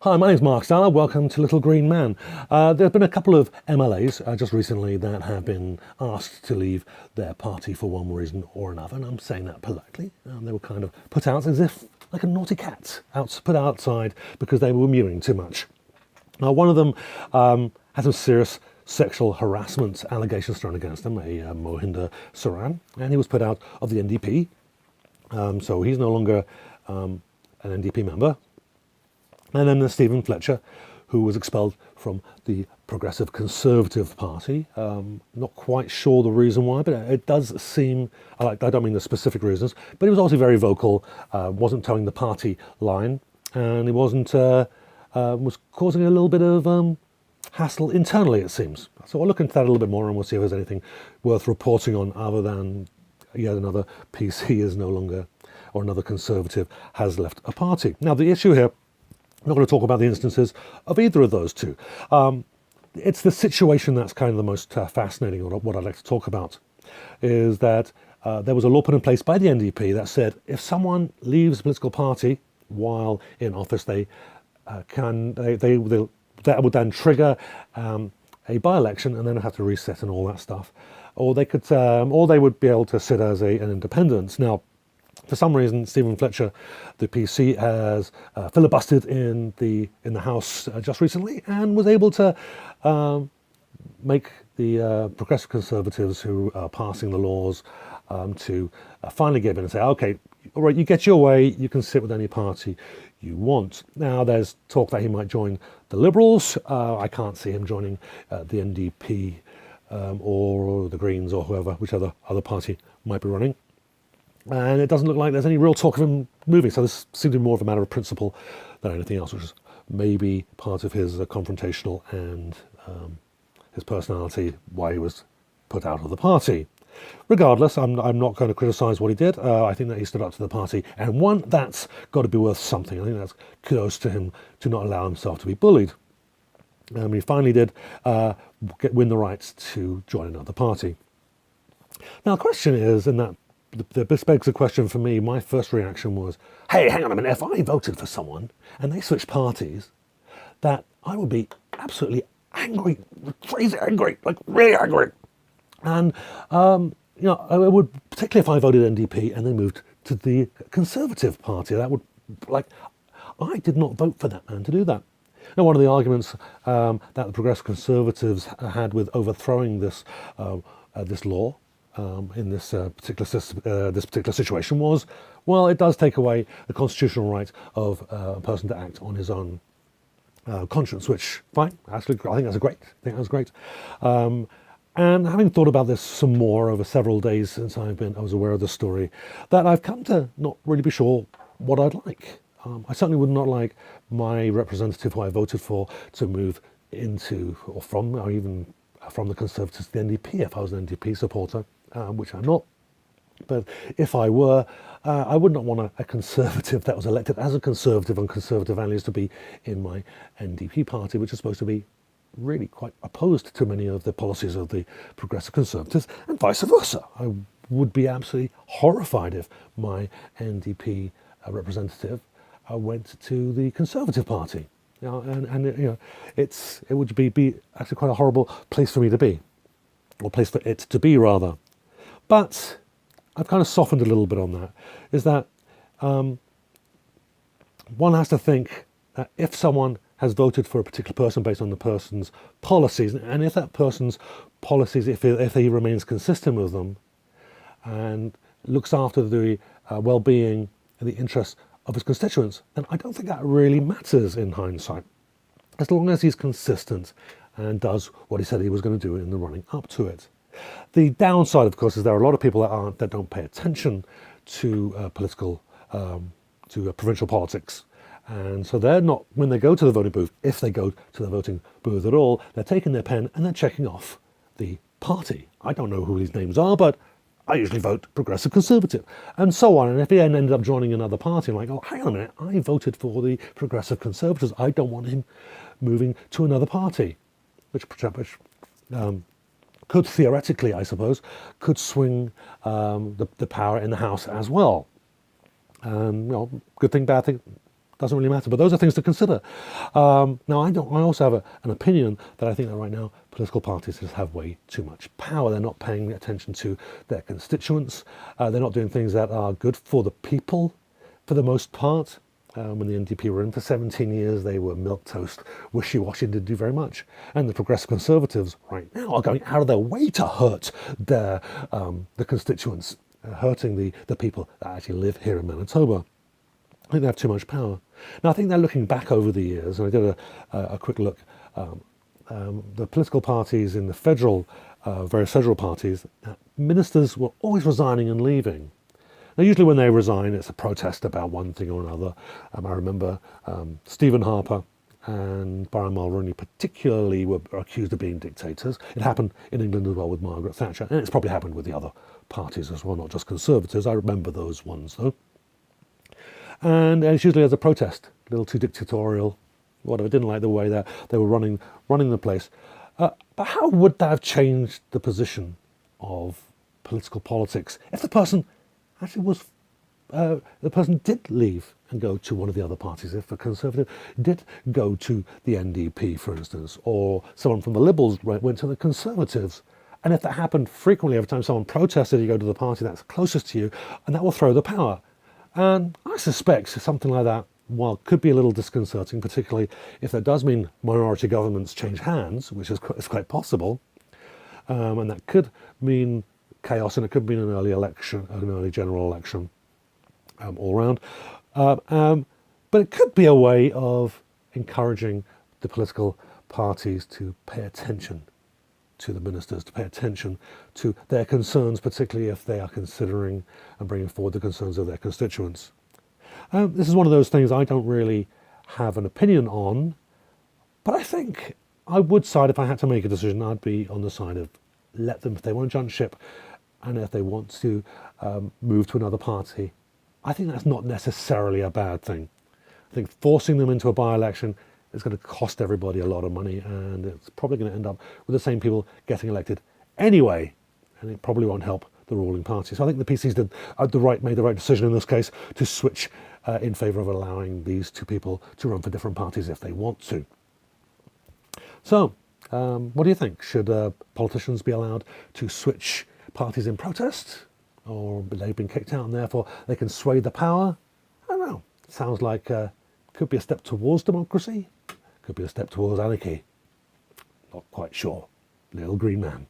Hi, my name's Mark Stallard. Welcome to Little Green Man. There have been a couple of MLAs just recently that have been asked to leave their party for one reason or another, and I'm saying that politely. They were kind of put out as if like a naughty cat, put outside because they were mewing too much. Now, one of them had some serious sexual harassment allegations thrown against him, a Mohinder Saran, and he was put out of the NDP. So he's no longer an NDP member. And then there's Fletcher, who was expelled from the Progressive Conservative Party. Not quite sure the reason why, but it does seem, I don't mean the specific reasons, but he was also very vocal, wasn't towing the party line, and he wasn't, was causing a little bit of hassle internally, it seems. So we'll look into that a little bit more and we'll see if there's anything worth reporting on other than yet another PC is no longer, or another Conservative has left a party. Now the issue here, I'm not going to talk about the instances of either of those two. It's the situation that's kind of the most fascinating, or what I'd like to talk about, is that there was a law put in place by the NDP that said if someone leaves a political party while in office, that would then trigger a by-election and then have to reset and all that stuff, or they could, or they would be able to sit as an independent. Now, for some reason, Fletcher, the PC, has filibustered in the House just recently and was able to make the Progressive Conservatives who are passing the laws to finally give in and say, okay, all right, you get your way, you can sit with any party you want. Now, there's talk that he might join the Liberals. I can't see him joining the NDP or the Greens or whichever other party might be running. And it doesn't look like there's any real talk of him moving. So this seems to be more of a matter of principle than anything else, which is maybe part of his confrontational and his personality, why he was put out of the party. Regardless, I'm not going to criticise what he did. I think that he stood up to the party, and one, that's got to be worth something. I think that's kudos to him to not allow himself to be bullied. He finally did win the right to join another party. Now, the question is, in that this begs a question for me. My first reaction was, hey, hang on a minute, if I voted for someone and they switched parties, that I would be absolutely angry, crazy angry, like really angry. And, I would, particularly if I voted NDP and they moved to the Conservative Party, that would, I did not vote for that man to do that. Now, one of the arguments that the Progressive Conservatives had with overthrowing this law in this particular situation was, well, it does take away the constitutional right of a person to act on his own conscience, which, fine, actually, I think that's great. And having thought about this some more over several days since I was aware of the story, that I've come to not really be sure what I'd like. I certainly would not like my representative who I voted for to move into, or even from the Conservatives to the NDP if I was an NDP supporter, which I'm not. But if I were, I would not want a Conservative that was elected as a Conservative on Conservative values to be in my NDP party, which is supposed to be really quite opposed to many of the policies of the Progressive Conservatives, and vice versa. I would be absolutely horrified if my NDP representative went to the Conservative Party. It would be actually quite a horrible place for me to be, or place for it to be rather. But I've kind of softened a little bit on that. Is that one has to think that if someone has voted for a particular person based on the person's policies, and if that person's policies, if he remains consistent with them, and looks after the well-being and the interests of his constituents, then I don't think that really matters in hindsight, as long as he's consistent and does what he said he was going to do in the running up to it. The downside, of course, is there are a lot of people that don't pay attention to provincial politics, and so they're not, when they go to the voting booth, if they go to the voting booth at all, they're taking their pen and they're checking off the party. I don't know who these names are, but I usually vote Progressive Conservative, and so on. And if he then ended up joining another party, I'm like, oh, hang on a minute, I voted for the Progressive Conservatives. I don't want him moving to another party, which could theoretically, I suppose, could swing the power in the House as well. Good thing, bad thing, doesn't really matter. But those are things to consider. Now, I also have an opinion that I think that right now political parties just have way too much power. They're not paying attention to their constituents. They're not doing things that are good for the people, for the most part. When the NDP were in for 17 years, they were milquetoast, wishy-washy, didn't do very much. And the Progressive Conservatives right now are going out of their way to hurt the constituents, hurting the people that actually live here in Manitoba. I think they have too much power. Now, I think they're looking back over the years, and I did a quick look. The political parties in the various federal parties, ministers were always resigning and leaving. Now, usually when they resign, it's a protest about one thing or another. I remember Stephen Harper and Brian Mulroney particularly were accused of being dictators. It happened in England as well with Margaret Thatcher, and it's probably happened with the other parties as well, not just Conservatives. I remember those ones, though. And it's usually as a protest, a little too dictatorial, whatever. Didn't like the way that they were running the place. But how would that have changed the position of political politics if the person actually was, the person did leave and go to one of the other parties? If a Conservative did go to the NDP, for instance, or someone from the Liberals went to the Conservatives. And if that happened frequently, every time someone protested, you go to the party that's closest to you, and that will throw the power. And I suspect something like that, while could be a little disconcerting, particularly if that does mean minority governments change hands, which is quite possible, and that could mean chaos, and it could mean an early election, an early general election, all round. But it could be a way of encouraging the political parties to pay attention to the ministers, to pay attention to their concerns, particularly if they are considering and bringing forward the concerns of their constituents. This is one of those things I don't really have an opinion on, but I think I would side, if I had to make a decision, I'd be on the side of let them, if they want to jump ship, and if they want to move to another party. I think that's not necessarily a bad thing. I think forcing them into a by-election is going to cost everybody a lot of money, and it's probably going to end up with the same people getting elected anyway, and it probably won't help the ruling party. So I think the PCs made the right decision in this case to switch in favour of allowing these two people to run for different parties if they want to. So, what do you think? Should politicians be allowed to switch parties in protest, or they've been kicked out and therefore they can sway the power? I don't know. Sounds like could be a step towards democracy, could be a step towards anarchy. Not quite sure. Little green man.